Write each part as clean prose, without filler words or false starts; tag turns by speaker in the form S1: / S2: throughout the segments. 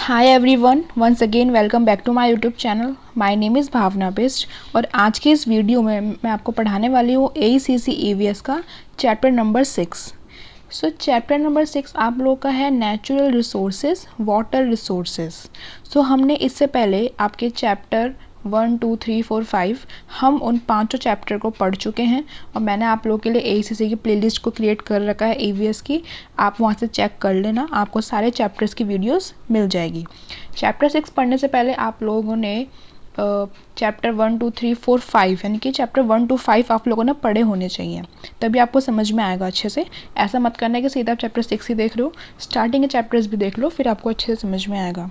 S1: Hi everyone, once again welcome back to my YouTube channel. My name is Bhavna बेस्ट और आज के इस वीडियो में मैं आपको पढ़ाने वाली हूँ AECC EVS का चैप्टर नंबर 6। चैप्टर नंबर 6 आप लोगों का है नेचुरल रिसोर्सेज, वाटर रिसोर्सेज। हमने इससे पहले आपके चैप्टर 1, 2, 3, 4, 5 हम उन पाँचों चैप्टर को पढ़ चुके हैं और मैंने आप लोगों के लिए AECC की प्लेलिस्ट को क्रिएट कर रखा है EVS की। आप वहाँ से चेक कर लेना, आपको सारे चैप्टर्स की वीडियोस मिल जाएगी। चैप्टर 6 पढ़ने से पहले आप लोगों ने चैप्टर 1, 2, 3, 4, 5 यानी कि चैप्टर 1 to 5 आप लोगों ने पढ़े होने चाहिए, तभी आपको समझ में आएगा अच्छे से। ऐसा मत करना है कि सीधा आप चैप्टर 6 ही देख रहे हो, स्टार्टिंग के चैप्टर्स भी देख लो, फिर आपको अच्छे से समझ में आएगा।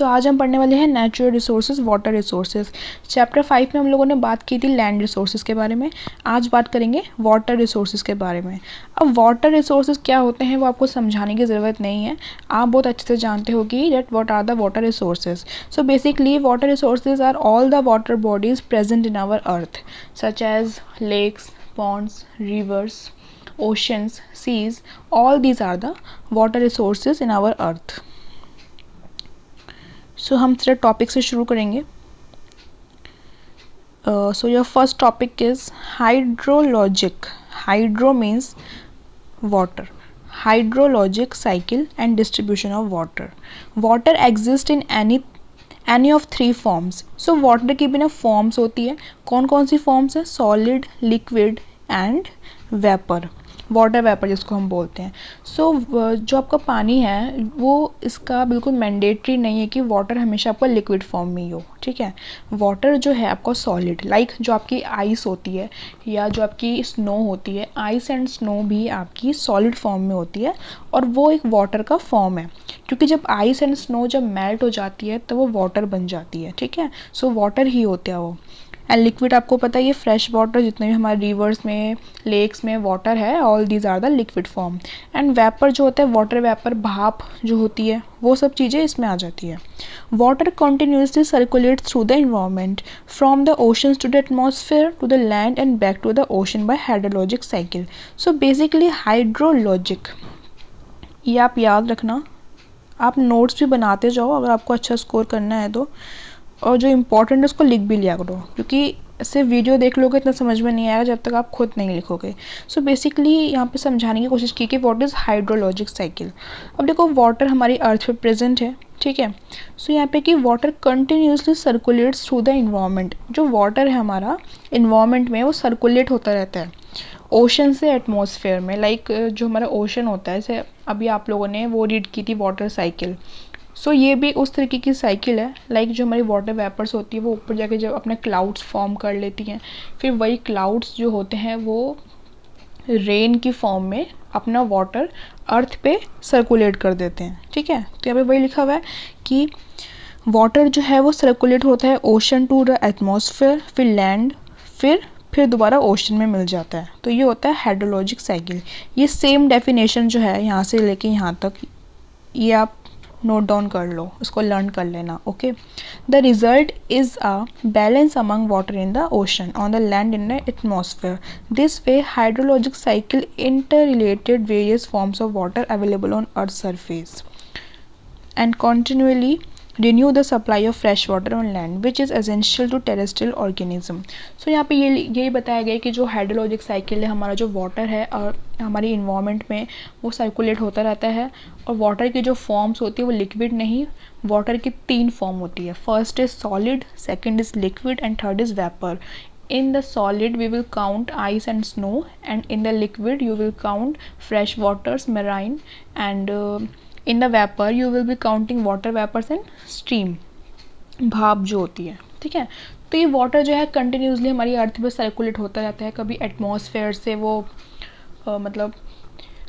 S1: आज हम पढ़ने वाले हैं natural resources, water resources. Chapter 5 में हम लोगों ने बात की थी लैंड रिसोर्सेज के बारे में, आज बात करेंगे वाटर रिसोर्सेज के बारे में। अब वाटर रिसोर्सेज क्या होते हैं वो आपको समझाने की ज़रूरत नहीं है, आप बहुत अच्छे से जानते हो कि that what are the water resources. Basically water resources are all the water bodies present in our earth such as lakes, ponds, rivers, oceans, seas, all these are the water resources in our earth. हम सिर्फ topic से शुरू करेंगे। Your first topic is hydrologic. Hydro means water, hydrologic cycle and distribution of water. Water exist in any of 3 forms. Water की भी ना forms होती है, कौन कौन सी फॉर्म्स है? Solid, liquid and vapour, water vapour जिसको हम बोलते हैं। जो आपका पानी है वो इसका बिल्कुल मैंडेटरी नहीं है कि वाटर हमेशा आपका लिक्विड फॉर्म में ही हो, ठीक है। वाटर जो है आपका सॉलिड, लाइक जो आपकी आइस होती है या जो आपकी स्नो होती है, आइस एंड स्नो भी आपकी सॉलिड फॉर्म में होती है और वो एक वाटर का फॉर्म है, क्योंकि जब आइस एंड स्नो जब मेल्ट हो जाती है तो वो वाटर बन जाती है, ठीक है। वाटर ही होता है वो। एंड लिक्विड आपको पता है ये फ्रेश वाटर जितने भी हमारे रिवर्स में, लेक्स में वाटर है, all these are the liquid form. And vapour जो होता है, वाटर वेपर, भाप जो होती है, वो सब चीज़ें इसमें आ जाती है। Water continuously circulate through the environment from the oceans to the atmosphere to the land and back to the ocean by hydrologic cycle. Basically hydrologic, ये आप याद रखना, आप नोट्स भी बनाते जाओ अगर आपको अच्छा स्कोर करना है तो, और जो इम्पोर्टेंट है उसको लिख भी लिया करो, क्योंकि सिर्फ वीडियो देख लोगे इतना समझ में नहीं आएगा जब तक आप खुद नहीं लिखोगे। बेसिकली यहाँ पे समझाने की कोशिश की कि व्हाट इज़ हाइड्रोलॉजिक साइकिल। अब देखो वाटर हमारी अर्थ पे प्रेजेंट है, ठीक है। यहाँ पे कि water continuously circulates through the environment. जो वाटर है हमारा इन्वायरमेंट में वो सर्कुलेट होता रहता है ओशन से एटमॉस्फेयर में। लाइक जो हमारा ओशन होता है, जैसे अभी आप लोगों ने वो रीड की थी वाटर साइकिल, ये भी उस तरीके की साइकिल है। लाइक जो हमारी वाटर वेपर्स होती है वो ऊपर जाके जब अपने क्लाउड्स फॉर्म कर लेती हैं, फिर वही क्लाउड्स जो होते हैं वो रेन की फॉर्म में अपना वाटर अर्थ पे सर्कुलेट कर देते हैं, ठीक है। तो यहाँ पे वही लिखा हुआ है कि वाटर जो है वो सर्कुलेट होता है ओशन टू द एटमॉस्फेयर, फिर लैंड, फिर दोबारा ओशन में मिल जाता है। तो ये होता है हाइड्रोलॉजिक साइकिल। ये सेम डेफिनेशन जो है यहाँ से लेके यहाँ तक, ये आप नोट डाउन कर लो, उसको लर्न कर लेना, okay. The result is a balance among water in the ocean, on the land, in the atmosphere. This way hydrologic cycle inter related various forms of water available on earth surface and continually renew the supply of fresh water on land which is essential to terrestrial organism। यहाँ पे यही बताया गया कि जो hydrologic cycle है, हमारा जो वाटर है और हमारी इन्वायरमेंट में वो सर्कुलेट होता रहता है। और वाटर की जो फॉर्म्स होती है वो लिक्विड नहीं, वाटर की 3 फॉर्म होती है। First is solid, second is liquid and third is vapour. In the solid we will count ice and snow, and in the liquid you will count fresh waters, marine, and in the vapor you will be counting water vapors and stream, भाप जो होती है, ठीक है। तो ये water जो है कंटिन्यूसली हमारी अर्थ पे सर्कुलेट होता रहता है। कभी एटमॉस्फेयर से वो मतलब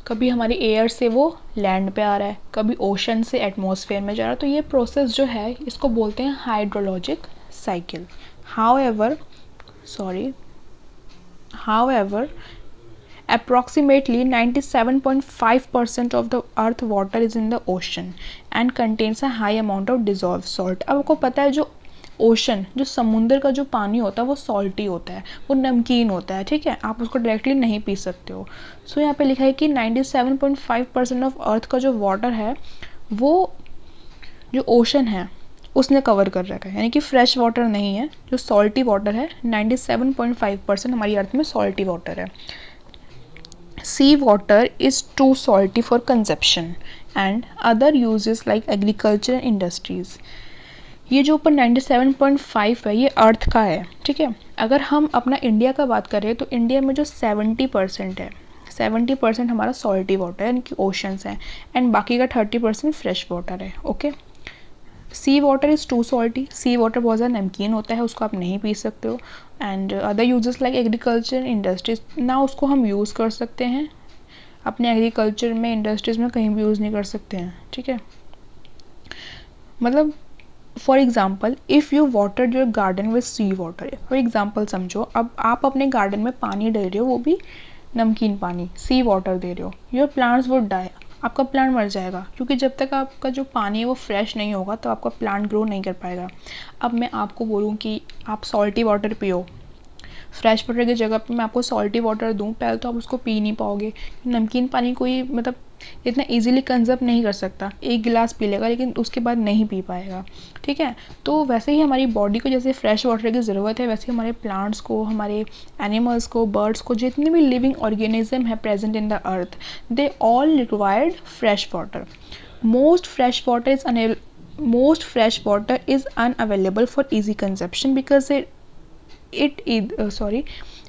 S1: कभी हमारी एयर से वो लैंड पे आ रहा है, कभी ओशन से एटमॉस्फेयर में जा रहा है। तो ये प्रोसेस जो है इसको बोलते हैं hydrologic cycle. However, approximately 97.5% of the earth water is in the ocean and contains a high amount of dissolved salt। अब आपको पता है जो ओशन, जो समुंदर का जो पानी होता है वो सॉल्टी होता है, वो नमकीन होता है, ठीक है। आप उसको डायरेक्टली नहीं पी सकते हो। यहाँ पे लिखा है कि 97.5% ऑफ अर्थ का जो वाटर है वो जो ओशन है उसने कवर कर रखा है, यानी कि फ्रेश वाटर नहीं है, जो सॉल्टी वाटर है 97.5% हमारी अर्थ में सॉल्टी वाटर है। Sea water is too salty for consumption and other uses like agriculture and industries. ये जो ऊपर 97.5 है ये अर्थ का है, ठीक है। अगर हम अपना इंडिया का बात करें तो इंडिया में जो 70% है, 70% हमारा सॉल्टी वाटर है, यानी कि ओशंस हैं, एंड बाकी का 30% फ्रेश वाटर है। Okay, sea water is too salty, sea water बहुत ज़्यादा नमकीन होता है, उसको आप नहीं पी सकते हो। And other uses like agriculture industries, ना उसको हम यूज़ कर सकते हैं अपने एग्रीकल्चर में, इंडस्ट्रीज़ में कहीं भी यूज़ नहीं कर सकते हैं, ठीक है। मतलब for example if you water your garden with sea water, for example समझो अब आप अपने गार्डन में पानी दे रहे हो, वो भी नमकीन पानी, सी वाटर दे रहे हो, योर प्लांट्स वुड डाई, आपका प्लांट मर जाएगा, क्योंकि जब तक आपका जो पानी है वो फ्रेश नहीं होगा तो आपका प्लांट ग्रो नहीं कर पाएगा। अब मैं आपको बोलूँ कि आप सॉल्टी वाटर पियो, फ्रेश वाटर की जगह पे मैं आपको सॉल्टी वाटर दूँ, पहले तो आप उसको पी नहीं पाओगे। नमकीन पानी कोई मतलब इतना इजीली कंजर्व नहीं कर सकता, एक गिलास पी लेगा लेकिन उसके बाद नहीं पी पाएगा, ठीक है। तो वैसे ही हमारी बॉडी को जैसे फ्रेश वाटर की ज़रूरत है, वैसे हमारे प्लांट्स को, हमारे एनिमल्स को, बर्ड्स को, जितने भी लिविंग ऑर्गेनिज्म है present in the earth, they all required fresh water. Most fresh water is unavailable for easy consumption because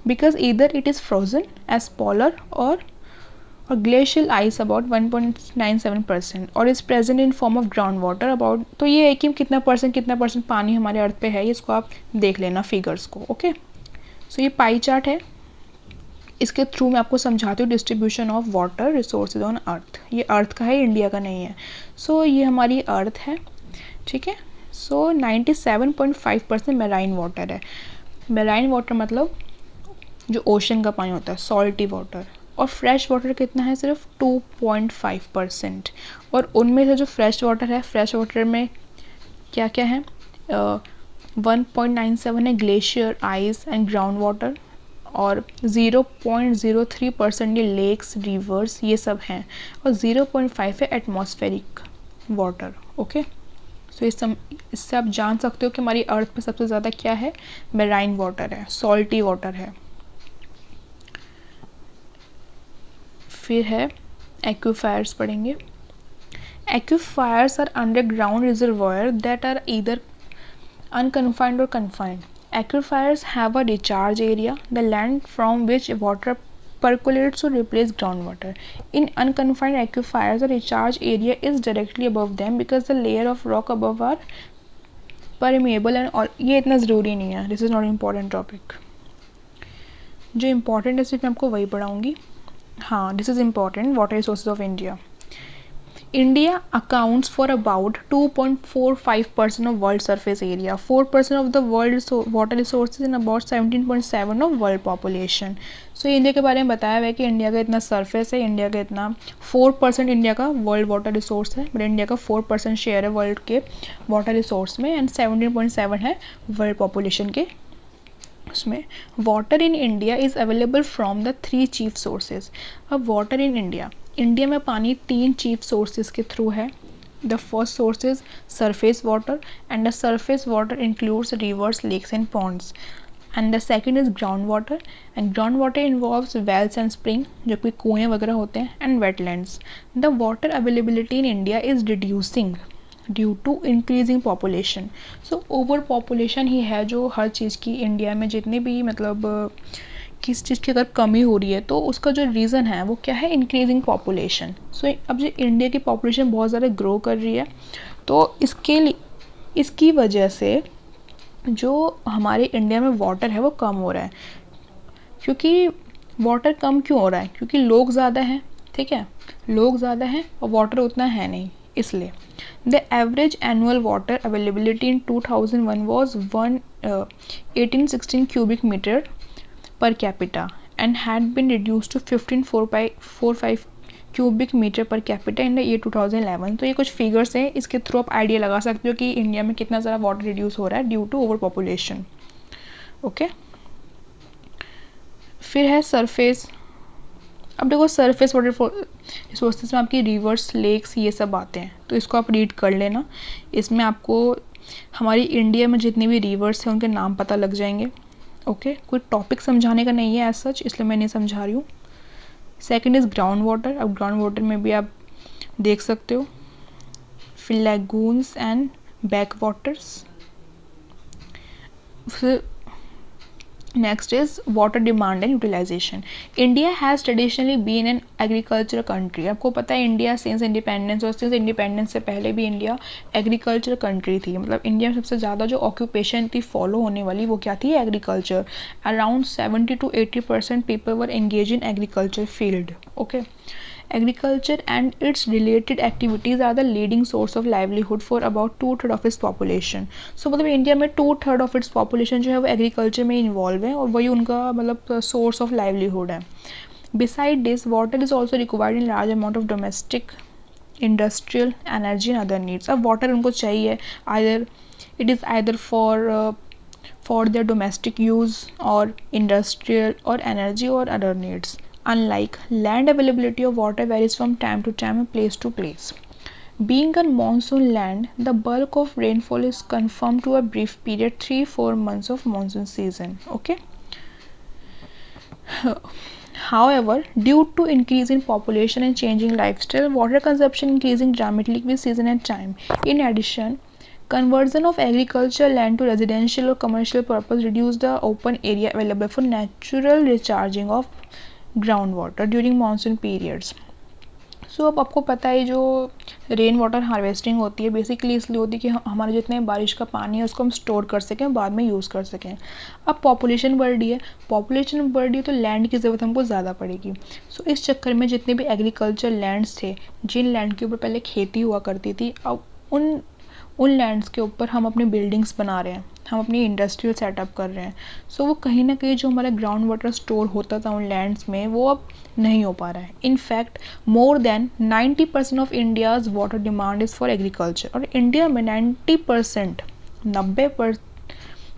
S1: because either it is frozen as polar or glacial ice about 1.97% और is present in form of ground water about, तो ये है कि कितना percent पानी हमारे अर्थ पे है, इसको आप देख लेना फिगर्स को। ओके, सो ये पाई चार्ट है, इसके थ्रू मैं आपको समझाती हूँ distribution of water resources on earth. ये अर्थ का है, इंडिया का नहीं है। सो ये हमारी अर्थ है, ठीक है। सो 97.5% मेराइन वाटर है। मेराइन वाटर मतलब जो ओशन का पानी होता है, सॉल्टी वाटर, और फ्रेश वाटर कितना है, सिर्फ 2.5%। और उनमें से जो फ्रेश वाटर है, फ्रेश वाटर में क्या क्या है, 1.97 है glacier, ice and ground water, और 0.03% ये लेक्स, रिवर्स, ये सब हैं, और 0.5 है एटमॉस्फेरिक वाटर। ओके, सो इससे आप जान सकते हो कि हमारी अर्थ पे सबसे ज़्यादा क्या है, मेराइन वाटर है, सॉल्टी वाटर है। फिर है एक्विफायर्स पढ़ेंगे। Aquifers are underground reservoir that are either unconfined or confined. Aquifers have a recharge area, the land from which water percolates to replace groundwater. In unconfined aquifers, the recharge area is directly above them because the layer of rock above are permeable and all. ये इतना ज़रूरी नहीं है, this is not important topic. जो important है सिर्फ मैं आपको वही पढ़ाऊँगी। हाँ, this is important, water resources of India. India accounts for about 2.45% of world surface area, 4% of the world water resources and about 17.7 of world population. So India के बारे में बताया हुआ है कि इंडिया का इतना सरफेस है, इंडिया का इतना 4% इंडिया का वर्ल्ड वाटर रिसोर्स है, बट इंडिया का 4% शेयर है वर्ल्ड के वाटर रिसोर्स में, एंड 17.7 है वर्ल्ड पॉपुलेशन के उसमें। Water in India is available from the 3 chief sources. अब वाटर इन इंडिया में पानी 3 चीफ सोर्सेज के थ्रू है। The first source is surface water, and the surface water includes rivers, lakes and ponds, and the second is ground water, and ground water involves wells and spring, जो कि कुएँ वगैरह होते हैं, and wetlands. The water availability in India is reducing due to increasing population. So over population ही है जो हर चीज़ की इंडिया में जितनी भी मतलब किस चीज़ की अगर कमी हो रही है तो उसका जो रीज़न है वो क्या है, इंक्रीजिंग पॉपुलेशन। सो अब जो इंडिया की पॉपुलेशन बहुत ज़्यादा ग्रो कर रही है तो इसकी वजह से जो हमारे इंडिया में वाटर है वो कम हो रहा है। क्योंकि वाटर कम क्यों हो रहा है, क्योंकि लोग ज़्यादा हैं, ठीक है, लोग ज़्यादा हैं और वाटर उतना है नहीं, इसलिए। The average annual water availability in 2001 was 1816 cubic meter per capita and had been reduced to 1545 cubic meter per capita in the year 2011. तो ये कुछ फिगर्स हैं, इसके थ्रू आप आइडिया लगा सकते हो कि इंडिया में कितना ज़्यादा वाटर रिड्यूस हो रहा है due to over population. Okay, फिर है सरफेस अब देखो सरफेस वाटर रिसोर्सेज में आपकी रिवर्स, लेक्स, ये सब आते हैं, तो इसको आप रीड कर लेना। इसमें आपको हमारी इंडिया में जितनी भी रिवर्स हैं उनके नाम पता लग जाएंगे। ओके, कोई टॉपिक समझाने का नहीं है एज सच, इसलिए मैं नहीं समझा रही हूँ। Second is ground water. अब ग्राउंड वाटर में भी आप देख सकते हो, फिर लैगून्स and back waters. Next is water demand and utilization. India has traditionally been an agricultural country. आपको पता है इंडिया सिंस इंडिपेंडेंस, और सिंस इंडिपेंडेंस से पहले भी इंडिया एग्रीकल्चर कंट्री थी। मतलब इंडिया में सबसे ज़्यादा जो ऑक्यूपेशन थी फॉलो होने वाली वो क्या थी, agriculture. Around 70 to 80% people were engage in agriculture field. Okay, agriculture and its related activities are the leading source of livelihood for about 2/3 of its population. So मतलब इंडिया में 2/3 of its population जो है वो agriculture में involve है और वही उनका मतलब सोर्स ऑफ लाइवलीहुड है। Beside this, water is also required in large amount of domestic, industrial, energy and other needs. अब वाटर उनको चाहिए, either it is either for their domestic use or industrial or energy or other needs. Unlike land, availability of water varies from time to time and place to place. Being a monsoon land, the bulk of rainfall is confined to a brief period, 3-4 months of monsoon season. Okay. However, due to increase in population and changing lifestyle, water consumption increasing dramatically with season and time. In addition, conversion of agricultural land to residential or commercial purpose reduce the open area available for natural recharging of ground water during monsoon periods. So अब आपको पता है जो rain water harvesting होती है basically इसलिए होती है कि हमारे जितने बारिश का पानी है उसको हम स्टोर कर सकें, बाद में यूज़ कर सकें। अब पॉपुलेशन बढ़ रही है, तो लैंड की ज़रूरत हमको ज़्यादा पड़ेगी। सो इस चक्कर में जितने भी एग्रीकल्चर लैंड्स थे, जिन लैंड के ऊपर पहले खेती हुआ करती थी, अब उन लैंड्स के ऊपर हम अपनी बिल्डिंग्स बना रहे हैं, हम अपनी इंडस्ट्रियल सेटअप कर रहे हैं। सो वो कहीं ना कहीं जो हमारा ग्राउंड वाटर स्टोर होता था उन लैंड्स में वो अब नहीं हो पा रहा है। In fact more than 90% of India's water demand is for agriculture. और इंडिया में 90%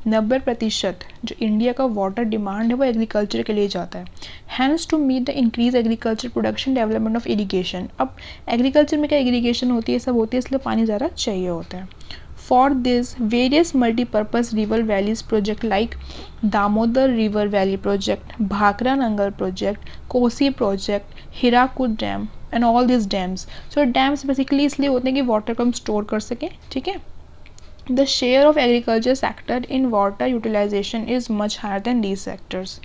S1: 90% जो इंडिया का वाटर डिमांड है वो एग्रीकल्चर के लिए जाता है। Hence to meet the increase agriculture production, development of irrigation. अब एग्रीकल्चर में क्या इरीगेशन होती है, सब होती है, इसलिए पानी ज़्यादा चाहिए होता है। For this various multipurpose river valleys project like Damodar river valley project, Bhakra Nangal project, Kosi project, Hirakud dam and all this dams. So dams basically इसलिए होते हैं कि वाटर को हम स्टोर कर सकें। ठीक है, the share of agriculture sector in water utilization is much higher than these sectors.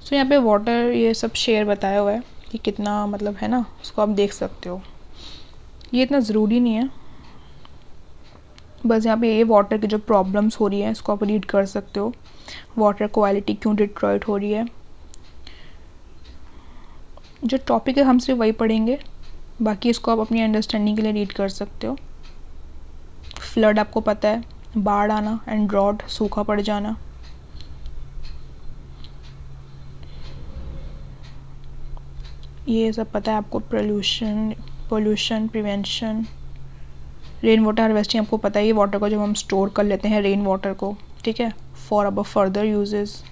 S1: So यहाँ पे वाटर ये सब शेयर बताया हुआ है कि कितना मतलब है ना, उसको आप देख सकते हो। ये इतना ज़रूरी नहीं है, बस यहाँ पे ये वाटर की जो प्रॉब्लम्स हो रही है इसको आप रीड कर सकते हो। वाटर क्वालिटी क्यों डिट्रॉइट हो रही है, जो टॉपिक है हम सिर्फ वही पढ़ेंगे, बाकी इसको आप अपनी अंडरस्टैंडिंग के लिए रीड कर सकते हो। फ्लड आपको पता है, बाढ़ आना एंड ड्रॉट, सूखा पड़ जाना। ये सब पता है आपको। Pollution prevention, rain water harvesting आपको पता है, ये वाटर को जब हम स्टोर कर लेते हैं रेन वाटर को, ठीक है, फॉर अब फर्दर यूजेस।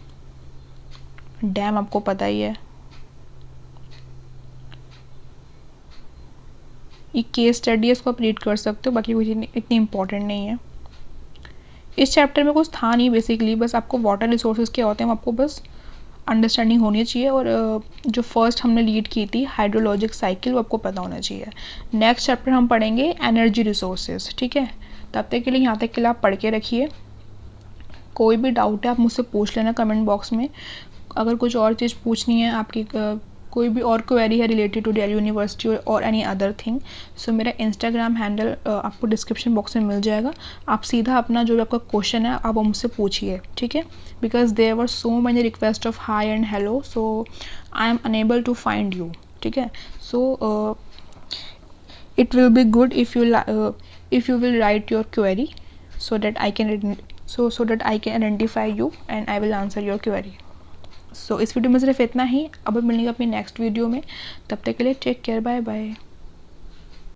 S1: डैम आपको पता ही है। ये केस स्टडी है, इसको आप रीड कर सकते हो, बाकी कुछ इतनी इंपॉर्टेंट नहीं है। इस चैप्टर में कुछ था नहीं बेसिकली, बस आपको वाटर रिसोर्सेज क्या होते हैं आपको बस अंडरस्टैंडिंग होनी चाहिए। और जो फर्स्ट हमने लीड की थी हाइड्रोलॉजिक साइकिल, वो आपको पता होना चाहिए। नेक्स्ट चैप्टर हम पढ़ेंगे एनर्जी रिसोर्सेज। ठीक है, तब तक के लिए यहाँ तक के लिए आप पढ़ के रखिए। कोई भी डाउट है आप मुझसे पूछ लेना कमेंट बॉक्स में। अगर कुछ और चीज़ पूछनी है, आपकी कोई भी और क्वेरी है रिलेटेड टू दिल्ली यूनिवर्सिटी और एनी अदर थिंग, सो मेरा इंस्टाग्राम हैंडल आपको डिस्क्रिप्शन बॉक्स में मिल जाएगा। आप सीधा अपना जो भी आपका क्वेश्चन है आप मुझसे पूछिए। ठीक है, because there were so many request of hi and hello, so I am unable to find you. ठीक है, सो it will be good if you will write your query so that I can identify you and I will answer your query. सो इस video में सिर्फ इतना ही। अब मिलेंगे अपनी next video में, तब तक के लिए टेक केयर, बाय बाय।